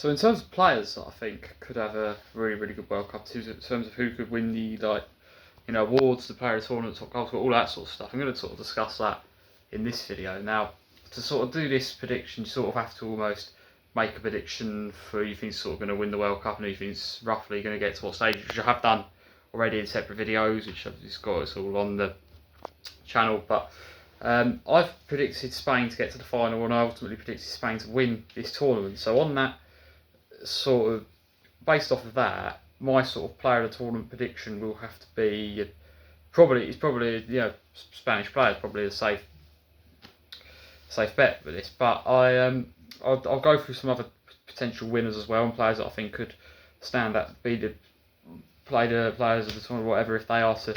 So in terms of players that I think could have a really, really good World Cup, in terms of who could win the awards, the player of the tournament, top goals, all that sort of stuff, I'm going to sort of discuss that in this video. Now, to sort of do this prediction, you sort of have to almost make a prediction for who you think's sort of going to win the World Cup and who you think's roughly going to get to what stage, which I have done already in separate videos, which I've just got it's all on the channel. But I've predicted Spain to get to the final, and I ultimately predicted Spain to win this tournament. So on that sort of, based off of that, my sort of player of the tournament prediction will have to be probably Spanish player is probably a safe bet with this. But I'll go through some other potential winners as well, and players that I think could stand that be the players of the tournament, whatever, if they are to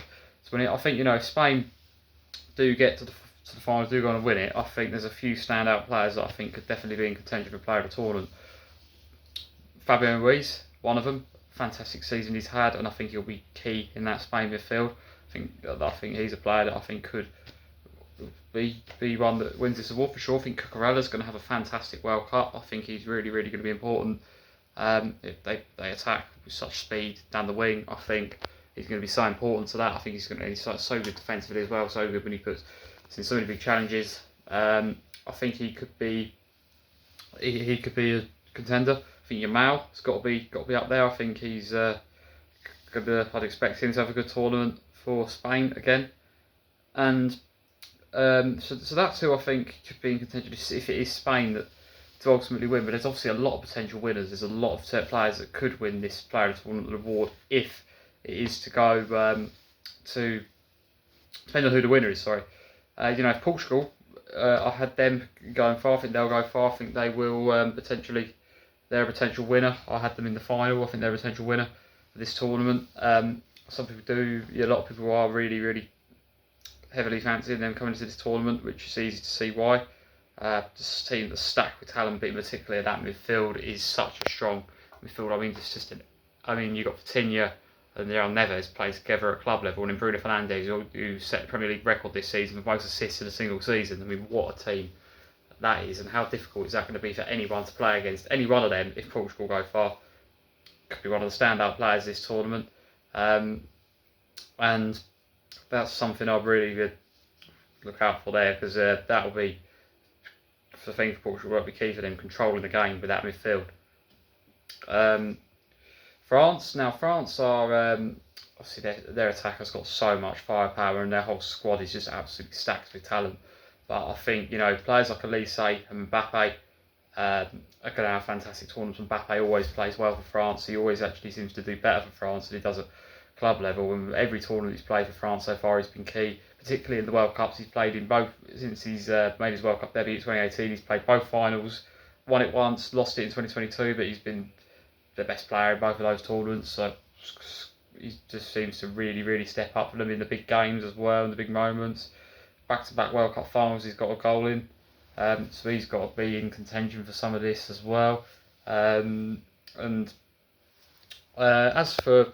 win it. I think if Spain do get to the finals, do go on and win it, I think there's a few standout players that I think could definitely be in contention for player of the tournament. Fabian Ruiz, one of them, fantastic season he's had, and I think he'll be key in that Spain midfield. I think he's a player that I think could be one that wins this award for sure. I think Cucurella's going to have a fantastic World Cup. I think he's really, really going to be important. If they attack with such speed down the wing, I think he's going to be so important to that. I think he's so good defensively as well, so good when he puts in so many big challenges. I think he could be a contender. I think Yamal has got to be up there. I think he's I'd expect him to have a good tournament for Spain again, and so that's who I think could be in contention if it is Spain that to ultimately win. But there's obviously a lot of potential winners. There's a lot of players that could win this player of the tournament award if it is to go to depending on who the winner is. Sorry, if Portugal, I had them going far. I think they'll go far. I think they will potentially. They're a potential winner. I had them in the final. I think they're a potential winner for this tournament. Some people do. A lot of people are really, really heavily fancying them coming into this tournament, which is easy to see why. This team that's stacked with talent, but particularly that midfield is such a strong midfield. I mean, you've got Vitinha and Yair Neves play together at club level, and then Bruno Fernandes, who set the Premier League record this season for most assists in a single season. I mean, what a team that is, and how difficult is that going to be for anyone to play against any one of them if Portugal go far. Could be one of the standout players this tournament, and that's something I'd really look out for there, because that'll be the thing for Portugal. Won't be key for them controlling the game with that midfield. France are obviously their attack has got so much firepower, and their whole squad is just absolutely stacked with talent. But I think players like Elise and Mbappe are going to have fantastic tournaments. Mbappe always plays well for France. He always actually seems to do better for France than he does at club level. And every tournament he's played for France so far has been key, particularly in the World Cups. He's played in both since he's made his World Cup debut in 2018. He's played both finals, won it once, lost it in 2022, but he's been the best player in both of those tournaments. So he just seems to really, really step up for them in the big games as well, in the big moments. Back-to-back World Cup finals, he's got a goal in, so he's got to be in contention for some of this as well. As for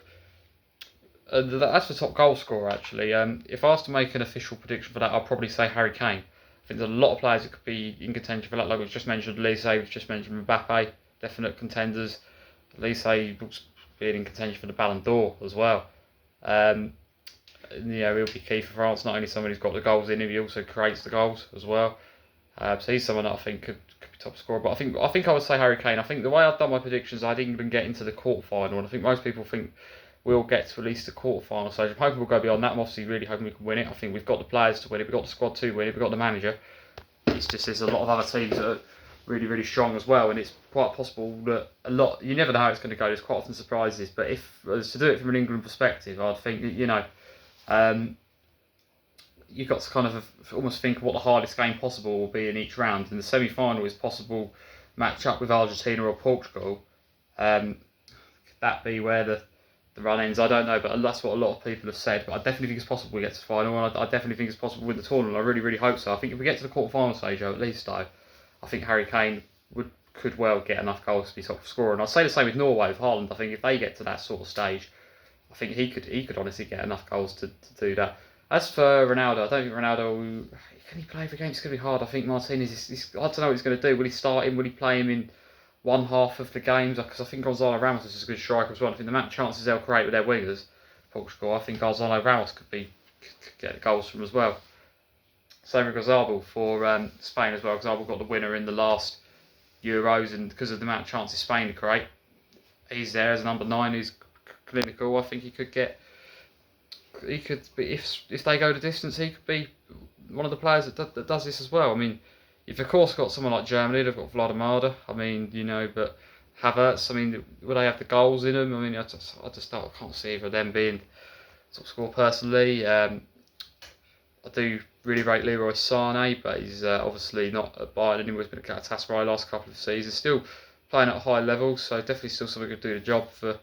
top goal scorer, actually, if I was to make an official prediction for that, I'd probably say Harry Kane. I think there's a lot of players that could be in contention for that. Like we've just mentioned, Elise, we've just mentioned Mbappe, definite contenders. Elise looks being in contention for the Ballon d'Or as well. He'll be key for France. Not only someone who's got the goals in him, he also creates the goals as well. So he's someone that I think could be top scorer. But I think I would say Harry Kane. I think the way I've done my predictions, I had England get into the quarterfinal, and I think most people think we'll get to at least the quarterfinal stage. I'm hoping we'll go beyond that. I'm obviously really hoping we can win it. I think we've got the players to win it. We've got the squad to win it. We've got the manager. It's just there's a lot of other teams that are really, really strong as well, and it's quite possible that you never know how it's going to go. There's quite often surprises, but if to do it from an England perspective, I'd think you've got to kind of almost think of what the hardest game possible will be in each round. And the semi-final is possible match up with Argentina or Portugal. Could that be where the run ends? I don't know, but that's what a lot of people have said. But I definitely think it's possible we get to the final, and I definitely think it's possible with the tournament. I really, really hope so. I think if we get to the quarter-final stage, at least I think Harry Kane could well get enough goals to be top scorer. And I'd say the same with Norway, with Haaland. I think if they get to that sort of stage, I think he could honestly get enough goals to do that. As for Ronaldo, I don't think Ronaldo can he play every game. It's going to be hard. I think Martinez I don't know what he's going to do. Will he start him? Will he play him in one half of the games, because I think Gonzalo Ramos is a good striker as well. I think the amount of chances they'll create with their wingers, Portugal, I think Gonzalo Ramos could get the goals from as well. Same with Gonzalo for Spain as well. Gonzalo got the winner in the last Euros, and because of the amount of chances Spain to create, he's there as a number 9 who's clinical. I think he could be, if they go the distance, he could be one of the players that does this as well. I mean, you've of course got someone like Germany, they've got Vladimir. I mean, but Havertz, I mean, would they have the goals in them? I mean, I can't see either of them being top scorer personally. I do really rate Leroy Sané, but he's obviously not at Bayern anymore. He's been at Galatasaray last couple of seasons. Still playing at a high level, so definitely still someone who could do the job for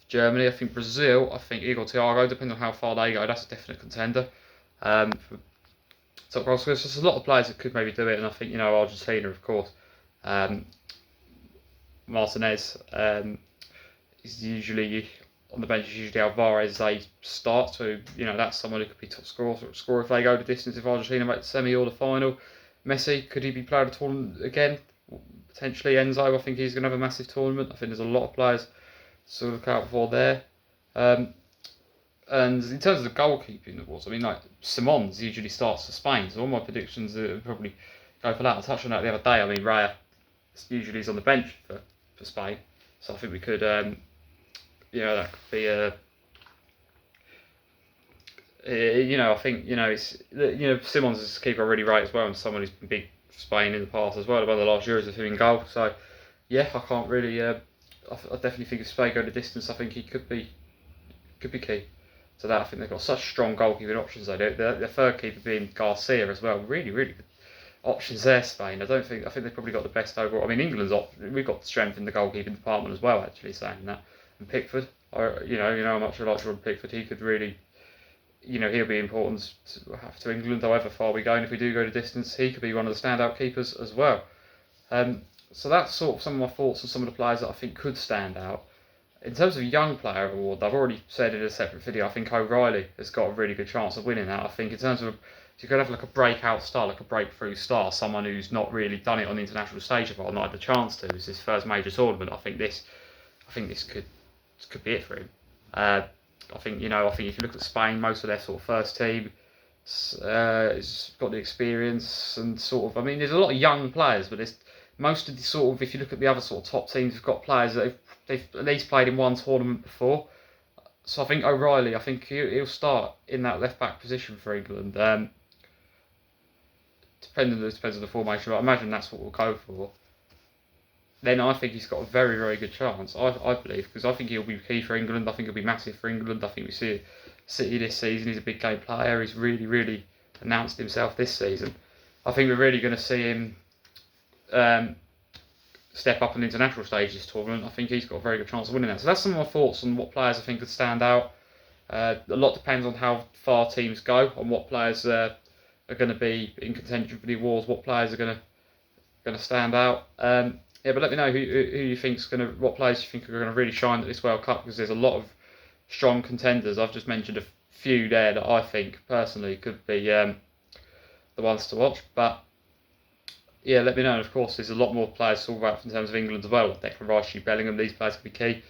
Germany. I think Brazil, I think Igor Thiago, depending on how far they go, that's a definite contender. Top goal scorers, there's a lot of players that could maybe do it, and I think, Argentina, of course. Martinez is usually on the bench, usually Alvarez they start, so that's someone who could be top scorer if they go the distance, if Argentina make the semi or the final. Messi, could he be player of the tournament again? Potentially. Enzo, I think he's going to have a massive tournament. I think there's a lot of players to look out for there. And in terms of the goalkeeping awards, I mean, like Simons usually starts for Spain, so all my predictions are probably go for that. I touched on that the other day. I mean, Raya usually is on the bench for Spain, so I think we could, that could be a. I think it's Simons is a keeper I really rate as well, and someone who's been big for Spain in the past as well. One of the last Euros with him in goal, so yeah, I can't really. I definitely think if Spain go the distance, I think he could be key to that. I think they've got such strong goalkeeping options though. Their third keeper being Garcia as well. Really, really good options there, Spain. I think they've probably got the best overall. I mean, we've got strength in the goalkeeping department as well, actually, saying that. And Pickford, how much I like Jordan Pickford. He could really, he'll be important to England, however far we go. And if we do go the distance, he could be one of the standout keepers as well. So that's sort of some of my thoughts on some of the players that I think could stand out. In terms of Young Player Award, I've already said in a separate video, I think O'Reilly has got a really good chance of winning that. I think in terms of, if you're going to have like a breakout star, like a breakthrough star, someone who's not really done it on the international stage or not had the chance to, it's his first major tournament. I think this could be it for him. I think if you look at Spain, most of their sort of first team has got the experience and sort of, I mean, there's a lot of young players, but there's most of the sort of, if you look at the other sort of top teams, have got players that they've at least played in one tournament before. So I think O'Reilly, he'll start in that left back position for England. Depends on the formation, but I imagine that's what we'll go for. Then I think he's got a very, very good chance, I believe, because I think he'll be key for England. I think he'll be massive for England. I think we see City this season. He's a big game player. He's really, really announced himself this season. I think we're really going to see him step up on the international stage this tournament. I think he's got a very good chance of winning that. So that's some of my thoughts on what players I think could stand out. A lot depends on how far teams go, on what players are going to be in contention for the awards, what players are going to stand out. But let me know who you think's what players you think are going to really shine at this World Cup, because there's a lot of strong contenders. I've just mentioned a few there that I think personally could be the ones to watch. But yeah, let me know. And of course, there's a lot more players to talk about in terms of England as well. Declan Rice, Jude Bellingham, these players could be key.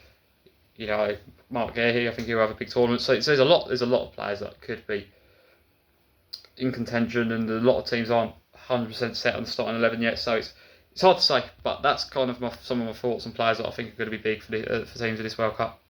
Mark Gahey, I think he'll have a big tournament. So there's a lot of players that could be in contention, and a lot of teams aren't 100% set on the starting 11 yet. So it's hard to say, but that's kind of some of my thoughts on players that I think are going to be big for teams in this World Cup.